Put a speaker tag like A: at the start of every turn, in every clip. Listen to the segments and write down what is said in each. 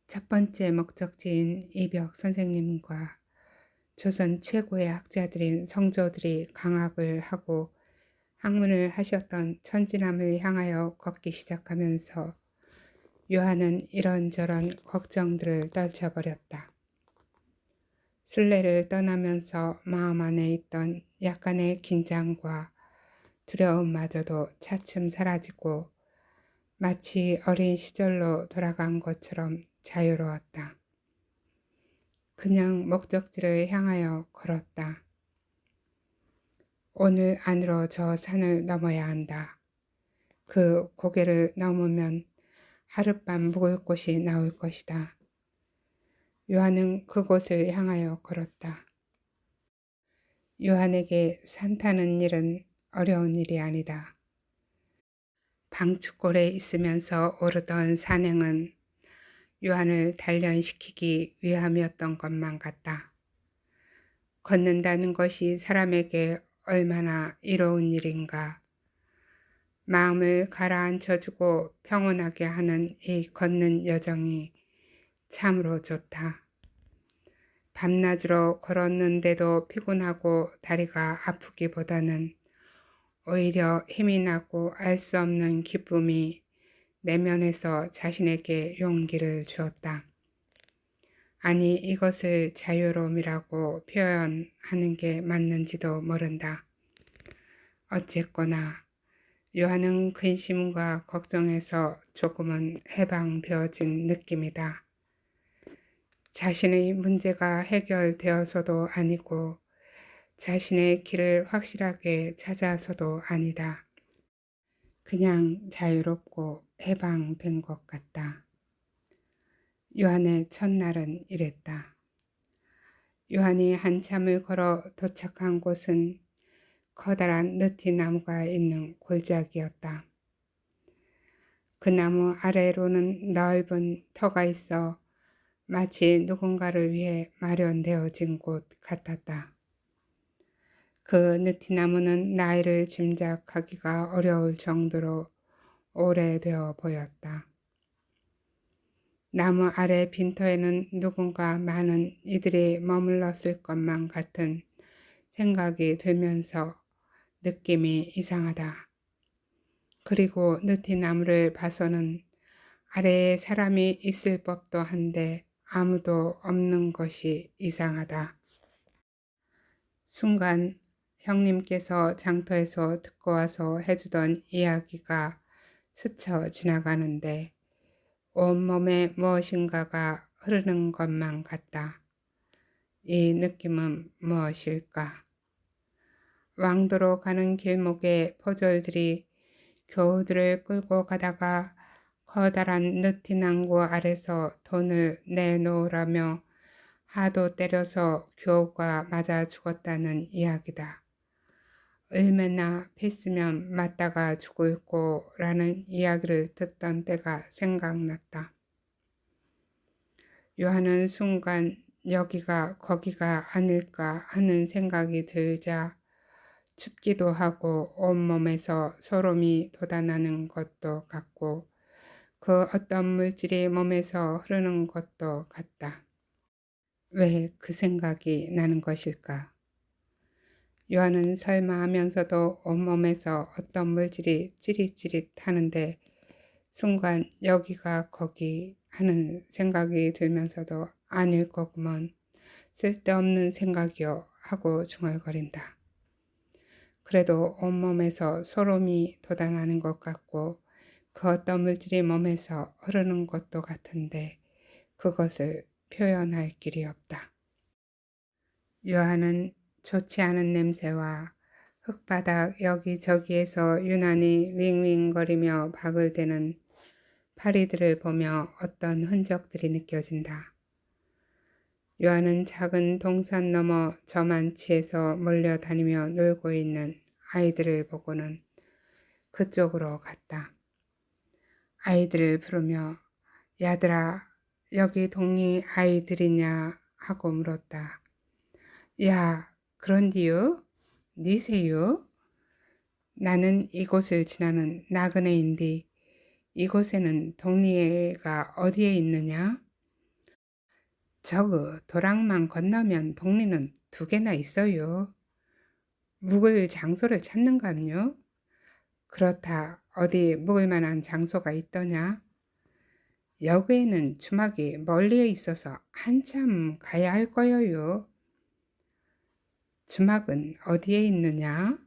A: 첫 번째 목적지인 이벽 선생님과 조선 최고의 학자들인 성조들이 강학을 하고 학문을 하셨던 천지남을 향하여 걷기 시작하면서 요한은 이런저런 걱정들을 떨쳐버렸다. 순례를 떠나면서 마음 안에 있던 약간의 긴장과 두려움마저도 차츰 사라지고 마치 어린 시절로 돌아간 것처럼 자유로웠다. 그냥 목적지를 향하여 걸었다. 오늘 안으로 저 산을 넘어야 한다. 그 고개를 넘으면 하룻밤 묵을 곳이 나올 것이다. 요한은 그곳을 향하여 걸었다. 요한에게 산 타는 일은 어려운 일이 아니다. 방축골에 있으면서 오르던 산행은 요한을 단련시키기 위함이었던 것만 같다. 걷는다는 것이 사람에게 얼마나 이로운 일인가. 마음을 가라앉혀주고 평온하게 하는 이 걷는 여정이 참으로 좋다. 밤낮으로 걸었는데도 피곤하고 다리가 아프기보다는 오히려 힘이 나고 알 수 없는 기쁨이 내면에서 자신에게 용기를 주었다. 아니, 이것을 자유로움이라고 표현하는 게 맞는지도 모른다. 어쨌거나 요한은 근심과 걱정에서 조금은 해방되어진 느낌이다. 자신의 문제가 해결되어서도 아니고 자신의 길을 확실하게 찾아서도 아니다. 그냥 자유롭고 해방된 것 같다. 요한의 첫날은 이랬다. 요한이 한참을 걸어 도착한 곳은 커다란 느티나무가 있는 골짜기였다. 그 나무 아래로는 넓은 터가 있어 마치 누군가를 위해 마련되어진 곳 같았다. 그 느티나무는 나이를 짐작하기가 어려울 정도로 오래되어 보였다. 나무 아래 빈터에는 누군가 많은 이들이 머물렀을 것만 같은 생각이 들면서 느낌이 이상하다. 그리고 느티나무를 봐서는 아래에 사람이 있을 법도 한데 아무도 없는 것이 이상하다. 순간 형님께서 장터에서 듣고 와서 해주던 이야기가 스쳐 지나가는데 온몸에 무엇인가가 흐르는 것만 같다. 이 느낌은 무엇일까? 왕도로 가는 길목에 포졸들이 교우들을 끌고 가다가 커다란 느티나무 아래서 돈을 내놓으라며 하도 때려서 교우가 맞아 죽었다는 이야기다. 얼마나 pis으면 맞다가 죽을 거라는 이야기를 듣던 때가 생각났다. 요한은 순간 여기가 거기가 아닐까 하는 생각이 들자 춥기도 하고 온몸에서 소름이 돋아나는 것도 같고 그 어떤 물질이 몸에서 흐르는 것도 같다. 왜 그 생각이 나는 것일까? 요한은 설마 하면서도 온몸에서 어떤 물질이 찌릿찌릿 하는데 순간 여기가 거기 하는 생각이 들면서도 아닐 거구먼, 쓸데없는 생각이요 하고 중얼거린다. 그래도 온몸에서 소름이 돋아나는 것 같고 그 어떤 물질이 몸에서 흐르는 것도 같은데 그것을 표현할 길이 없다. 요한은 좋지 않은 냄새와 흙바닥 여기저기에서 유난히 윙윙거리며 바글대는 파리들을 보며 어떤 흔적들이 느껴진다. 요한은 작은 동산 너머 저만치에서 몰려다니며 놀고 있는 아이들을 보고는 그쪽으로 갔다. 아이들을 부르며 야들아, 여기 동리 아이들이냐 하고 물었다. 야, 그런디요? 니세요? 나는 이곳을 지나는 나그네인데 이곳에는 동리애가 어디에 있느냐? 저그 도랑만 건너면 동리는 두 개나 있어요. 묵을 장소를 찾는감요. 그렇다 어디 묵을 만한 장소가 있더냐. 여기에는 주막이 멀리에 있어서 한참 가야 할 거예요. 주막은 어디에 있느냐?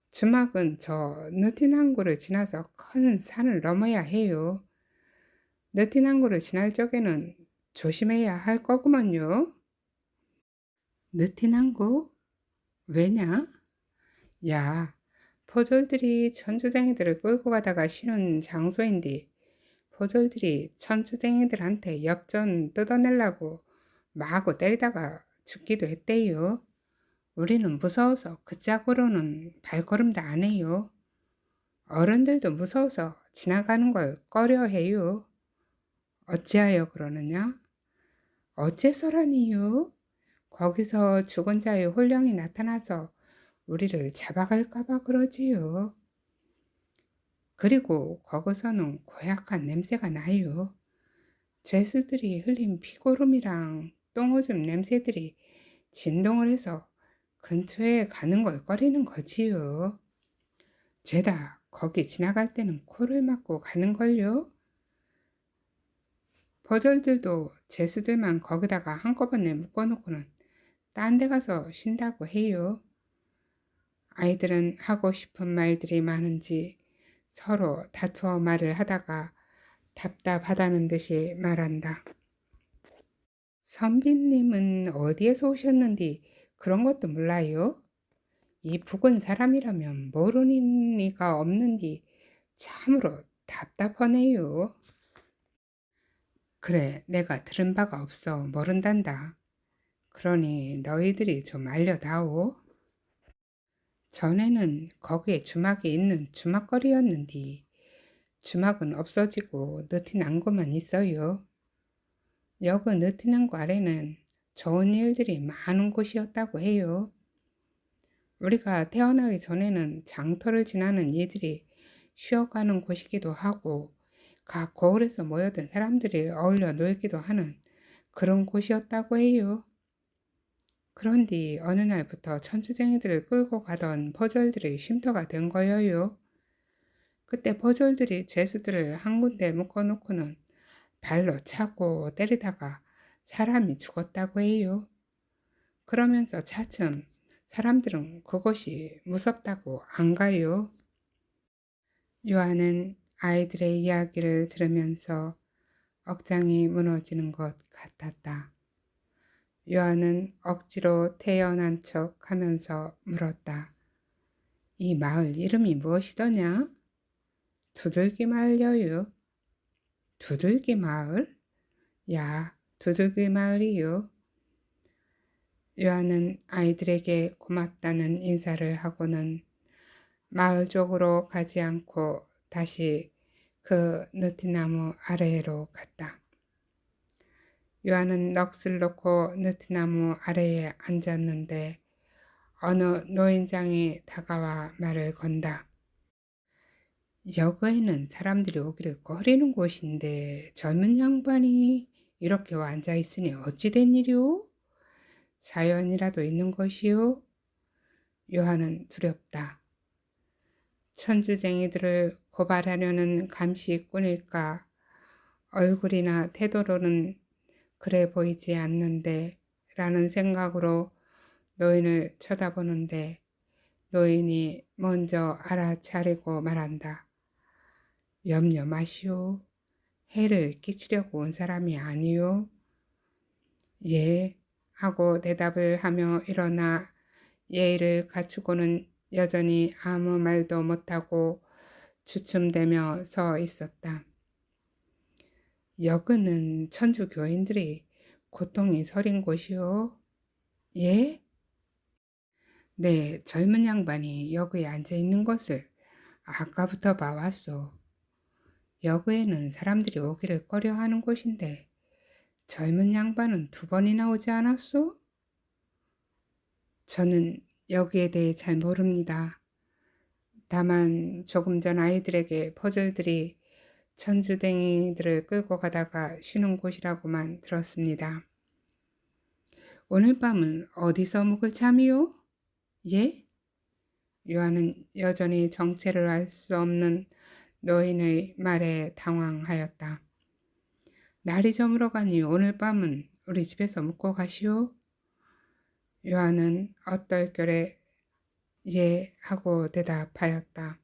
A: 주막은 저 느티낭구를 지나서 큰 산을 넘어야 해요. 느티낭구를 지날 적에는 조심해야 할 거구먼요. 느티낭구? 왜냐? 야, 포졸들이 천주댕이들을 끌고 가다가 쉬는 장소인데 포졸들이 천주댕이들한테 엽전 뜯어내려고 마구 때리다가 죽기도 했대요. 우리는 무서워서 그 짝으로는 발걸음도 안 해요. 어른들도 무서워서 지나가는 걸 꺼려해요. 어찌하여 그러느냐? 어째서라니요? 거기서 죽은 자의 혼령이 나타나서 우리를 잡아갈까봐 그러지요. 그리고 거기서는 고약한 냄새가 나요. 죄수들이 흘린 피고름이랑 똥오줌 냄새들이 진동을 해서 근처에 가는 걸 꺼리는 거지요. 죄다 거기 지나갈 때는 코를 막고 가는걸요. 버절들도 죄수들만 거기다가 한꺼번에 묶어놓고는 딴 데 가서 쉰다고 해요. 아이들은 하고 싶은 말들이 많은지 서로 다투어 말을 하다가 답답하다는 듯이 말한다. 선비님은 어디에서 오셨는지 그런 것도 몰라요? 이 북은 사람이라면 모르는 이가 없는지 참으로 답답하네요. 그래, 내가 들은 바가 없어 모른단다. 그러니 너희들이 좀 알려다오. 전에는 거기에 주막이 있는 주막거리였는데 주막은 없어지고 느티난고만 있어요. 여그 느티난고 아래는 좋은 일들이 많은 곳이었다고 해요. 우리가 태어나기 전에는 장터를 지나는 이들이 쉬어가는 곳이기도 하고 각 고을에서 모여든 사람들이 어울려 놀기도 하는 그런 곳이었다고 해요. 그런데 어느 날부터 천주쟁이들을 끌고 가던 포졸들이 쉼터가 된 거예요. 그때 포졸들이 죄수들을 한 군데 묶어놓고는 발로 차고 때리다가 사람이 죽었다고 해요. 그러면서 차츰 사람들은 그것이 무섭다고 안 가요. 요한은 아이들의 이야기를 들으면서 억장이 무너지는 것 같았다. 요한은 억지로 태연한 척 하면서 물었다. 이 마을 이름이 무엇이더냐? 두들기 마을여유. 두들기 마을? 야, 두들기 마을이요. 요한은 아이들에게 고맙다는 인사를 하고는 마을 쪽으로 가지 않고 다시 그 느티나무 아래로 갔다. 요한은 넋을 놓고 느티나무 아래에 앉았는데 어느 노인장이 다가와 말을 건다. 여기에는 사람들이 오기를 꺼리는 곳인데 젊은 양반이 이렇게 앉아 있으니 어찌 된 일이오? 사연이라도 있는 것이오? 요한은 두렵다. 천주쟁이들을 고발하려는 감시꾼일까? 얼굴이나 태도로는 그래 보이지 않는데 라는 생각으로 노인을 쳐다보는데 노인이 먼저 알아차리고 말한다. 염려 마시오. 해를 끼치려고 온 사람이 아니오. 예 하고 대답을 하며 일어나 예의를 갖추고는 여전히 아무 말도 못하고 주춤대며 서 있었다. 여기는 천주교인들이 고통이 서린 곳이오. 예? 네, 젊은 양반이 여기에 앉아 있는 것을 아까부터 봐왔소. 여기에는 사람들이 오기를 꺼려하는 곳인데 젊은 양반은 2번이나 오지 않았소? 저는 여기에 대해 잘 모릅니다. 다만 조금 전 아이들에게 퍼즐들이 천주댕이들을 끌고 가다가 쉬는 곳이라고만 들었습니다. 오늘 밤은 어디서 묵을 참이요? 예? 요한은 여전히 정체를 알 수 없는 노인의 말에 당황하였다. 날이 저물어가니 오늘 밤은 우리 집에서 묵고 가시오? 요한은 얼떨결에 예 하고 대답하였다.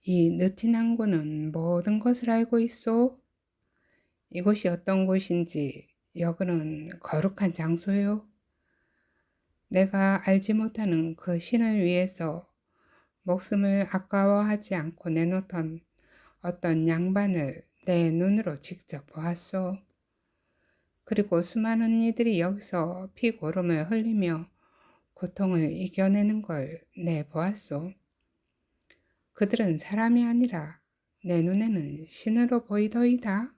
A: 이 느틴 항구는 모든 것을 알고 있소? 이곳이 어떤 곳인지 여기는 거룩한 장소요. 내가 알지 못하는 그 신을 위해서 목숨을 아까워하지 않고 내놓던 어떤 양반을 내 눈으로 직접 보았소. 그리고 수많은 이들이 여기서 피고름을 흘리며 고통을 이겨내는 걸 내 보았소. 그들은 사람이 아니라 내 눈에는 신으로 보이더이다.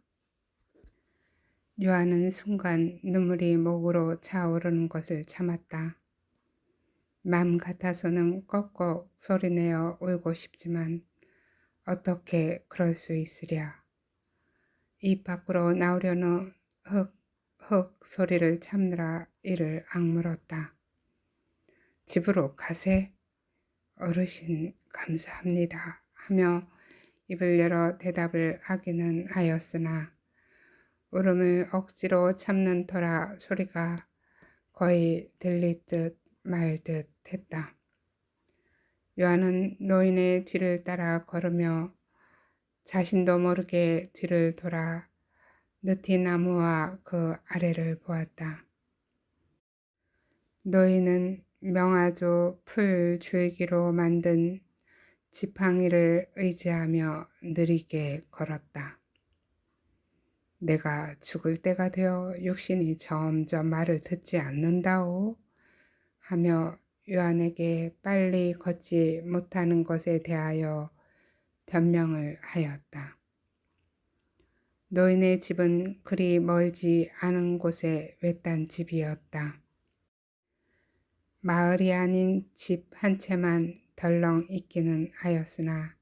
A: 요한은 순간 눈물이 목으로 차오르는 것을 참았다. 맘 같아서는 꺽꺽 소리내어 울고 싶지만 어떻게 그럴 수 있으랴. 입 밖으로 나오려는 흑흑 소리를 참느라 이를 악물었다. 집으로 가세. 어르신 감사합니다 하며 입을 열어 대답을 하기는 하였으나 울음을 억지로 참는 터라 소리가 거의 들릴 듯 말 듯 했다. 요한은 노인의 뒤를 따라 걸으며 자신도 모르게 뒤를 돌아 느티나무와 그 아래를 보았다. 노인은 명아조 풀 줄기로 만든 지팡이를 의지하며 느리게 걸었다. 내가 죽을 때가 되어 육신이 점점 말을 듣지 않는다오 하며 요한에게 빨리 걷지 못하는 것에 대하여 변명을 하였다. 노인의 집은 그리 멀지 않은 곳에 외딴 집이었다. 마을이 아닌 집 한 채만 덜렁 있기는 하였으나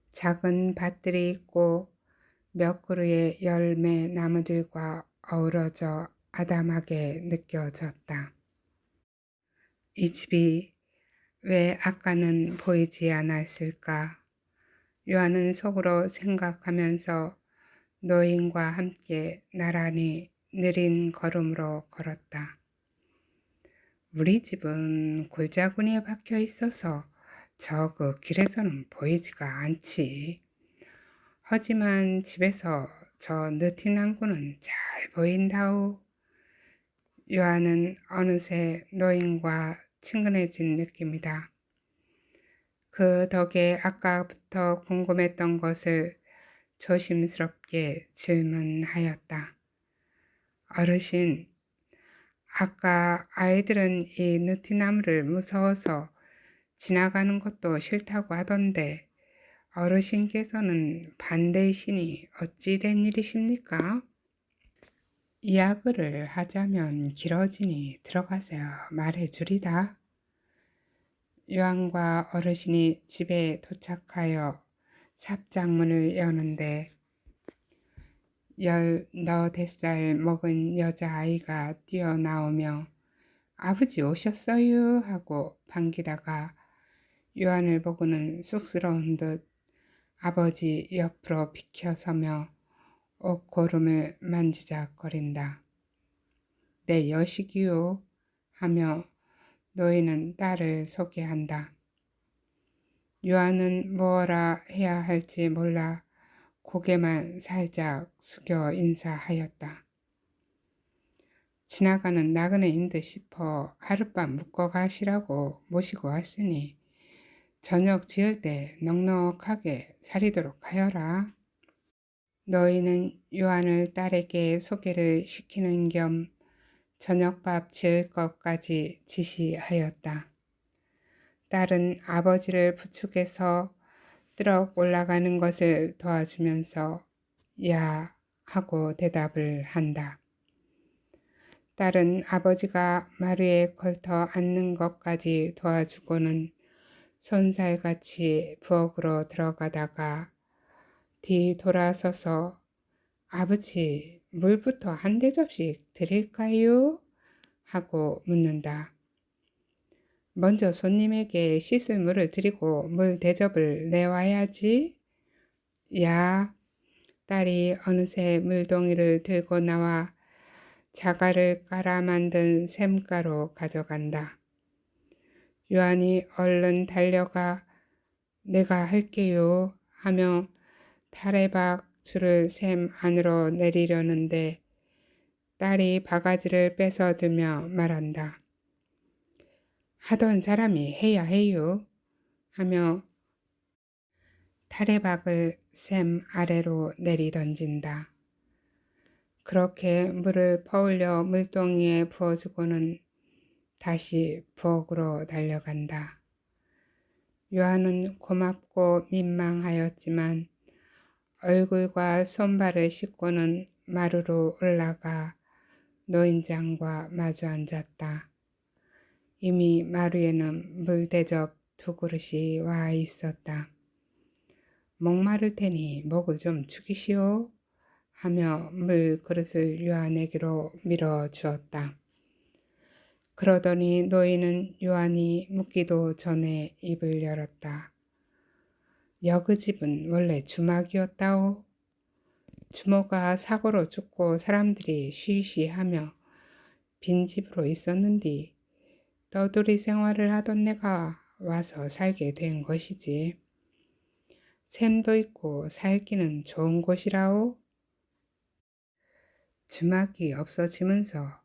A: 작은 밭들이 있고 몇 그루의 열매 나무들과 어우러져 아담하게 느껴졌다. 이 집이 왜 아까는 보이지 않았을까? 요한은 속으로 생각하면서 노인과 함께 나란히 느린 걸음으로 걸었다. 우리 집은 골짜구니에 박혀 있어서 저 그 길에서는 보이지가 않지. 하지만 집에서 저 느틴 항구는 잘 보인다오. 요한은 어느새 노인과 친근해진 느낌이다. 그 덕에 아까부터 궁금했던 것을 조심스럽게 질문하였다. 어르신, 아까 아이들은 이 느티나무를 무서워서 지나가는 것도 싫다고 하던데 어르신께서는 반대이시니 어찌 된 일이십니까? 이야기를 하자면 길어지니 들어가세요. 말해주리다. 요한과 어르신이 집에 도착하여 삽장문을 여는데 18살 먹은 여자아이가 뛰어나오며 아버지 오셨어요 하고 반기다가 요한을 보고는 쑥스러운 듯 아버지 옆으로 비켜서며 옷고름을 만지작거린다. 내 여식이요 하며 노인은 딸을 소개한다. 요한은 뭐라 해야 할지 몰라 고개만 살짝 숙여 인사하였다. 지나가는 나그네인 듯 싶어 하룻밤 묵고 가시라고 모시고 왔으니 저녁 지을 때 넉넉하게 차리도록 하여라. 노인은 요한을 딸에게 소개를 시키는 겸 저녁밥 지을 것까지 지시하였다. 딸은 아버지를 부축해서 뜨럭 올라가는 것을 도와주면서 야 하고 대답을 한다. 딸은 아버지가 마루에 걸터 앉는 것까지 도와주고는 손살같이 부엌으로 들어가다가 뒤 돌아서서 아버지 물부터 한 대접씩 드릴까요? 하고 묻는다. 먼저 손님에게 씻을 물을 드리고 물 대접을 내와야지. 야, 딸이 어느새 물동이를 들고 나와 자갈을 깔아 만든 샘가루 가져간다. 요한이 얼른 달려가 내가 할게요 하며 타레박 줄을 샘 안으로 내리려는데 딸이 바가지를 뺏어들며 말한다. 하던 사람이 해야 해요 하며 타레박을 샘 아래로 내리던진다. 그렇게 물을 퍼올려 물동이에 부어주고는 다시 부엌으로 달려간다. 요한은 고맙고 민망하였지만 얼굴과 손발을 씻고는 마루로 올라가 노인장과 마주 앉았다. 이미 마루에는 물 대접 2그릇이 와 있었다. 목마를 테니 목을 좀 축이시오 하며 물 그릇을 요한에게로 밀어주었다. 그러더니 노인은 요한이 묻기도 전에 입을 열었다. 여그 집은 원래 주막이었다오. 주모가 사고로 죽고 사람들이 쉬쉬하며 빈집으로 있었는디 떠돌이 생활을 하던 내가 와서 살게 된 것이지. 샘도 있고 살기는 좋은 곳이라오. 주막이 없어지면서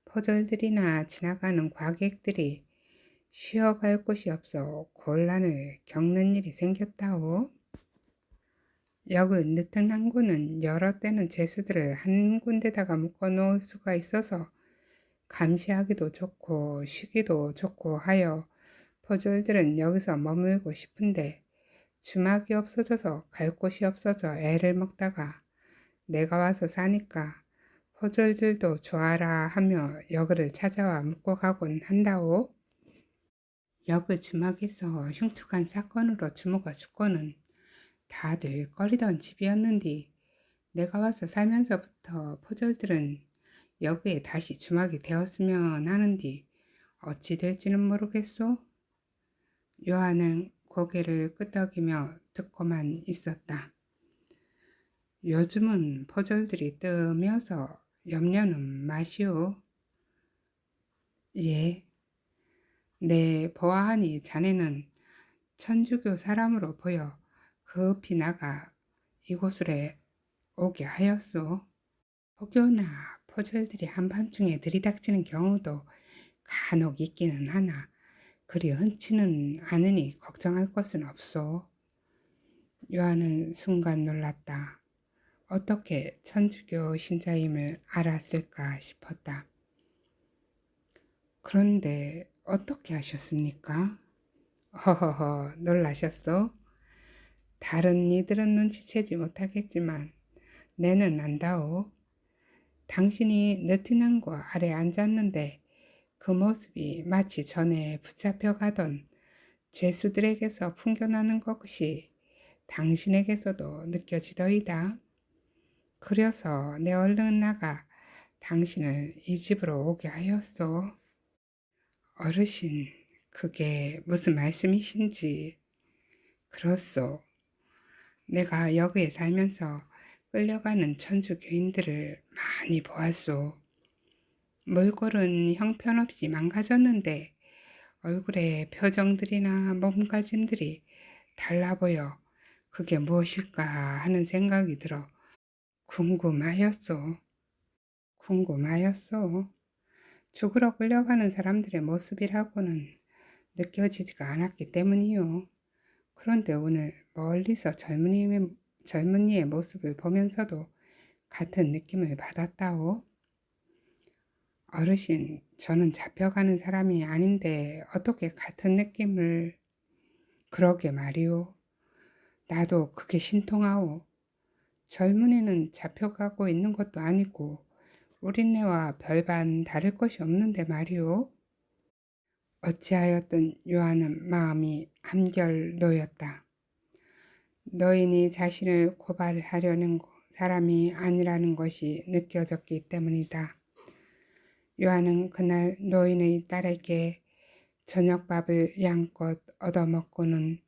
A: 포졸들이나 지나가는 과객들이 쉬어갈 곳이 없어 곤란을 겪는 일이 생겼다오. 역은 느튼항구는 여러 때는 죄수들을 한 군데다가 묶어 놓을 수가 있어서 감시하기도 좋고 쉬기도 좋고 하여 포졸들은 여기서 머물고 싶은데 주막이 없어져서 갈 곳이 없어져 애를 먹다가 내가 와서 사니까 포졸들도 좋아라 하며 여그를 찾아와 묵고 가곤 한다오. 여그 주막에서 흉측한 사건으로 주모가 죽고는 다들 꺼리던 집이었는데 내가 와서 살면서부터 포졸들은 여기에 다시 주막이 되었으면 하는데 어찌 될지는 모르겠소. 요한은 고개를 끄덕이며 듣고만 있었다. 요즘은 포졸들이 뜸이어서 염려는 마시오. 예, 내 보아하니 자네는 천주교 사람으로 보여 급히 나가 이곳으로 오게 하였소. 혹여나 포졸들이 한밤중에 들이닥치는 경우도 간혹 있기는 하나 그리 흔치는 않으니 걱정할 것은 없소. 요한은 순간 놀랐다. 어떻게 천주교 신자임을 알았을까 싶었다. 그런데 어떻게 하셨습니까? 허허허 놀라셨소? 다른 이들은 눈치채지 못하겠지만 내는 안다오. 당신이 느티난고 아래 앉았는데 그 모습이 마치 전에 붙잡혀 가던 죄수들에게서 풍겨나는 것이 당신에게서도 느껴지더이다. 그래서 내 얼른 나가 당신을 이 집으로 오게 하였소. 어르신, 그게 무슨 말씀이신지. 그렇소. 내가 여기에 살면서 끌려가는 천주교인들을 많이 보았소. 몰골은 형편없이 망가졌는데 얼굴의 표정들이나 몸가짐들이 달라 보여 그게 무엇일까 하는 생각이 들어 궁금하였소. 죽으러 끌려가는 사람들의 모습이라고는 느껴지지가 않았기 때문이요. 그런데 오늘 멀리서 젊은이의 모습을 보면서도 같은 느낌을 받았다오. 어르신, 저는 잡혀가는 사람이 아닌데 어떻게 같은 느낌을... 그러게 말이오. 나도 그게 신통하오. 젊은이는 잡혀가고 있는 것도 아니고 우린네와 별반 다를 것이 없는데 말이오. 어찌하였든 요한은 마음이 한결 놓였다. 노인이 자신을 고발하려는 사람이 아니라는 것이 느껴졌기 때문이다. 요한은 그날 노인의 딸에게 저녁밥을 양껏 얻어먹고는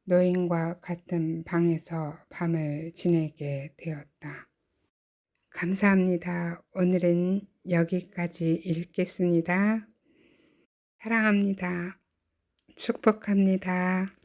A: 노인과 같은 방에서 밤을 지내게 되었다. 감사합니다. 오늘은 여기까지 읽겠습니다. 사랑합니다. 축복합니다.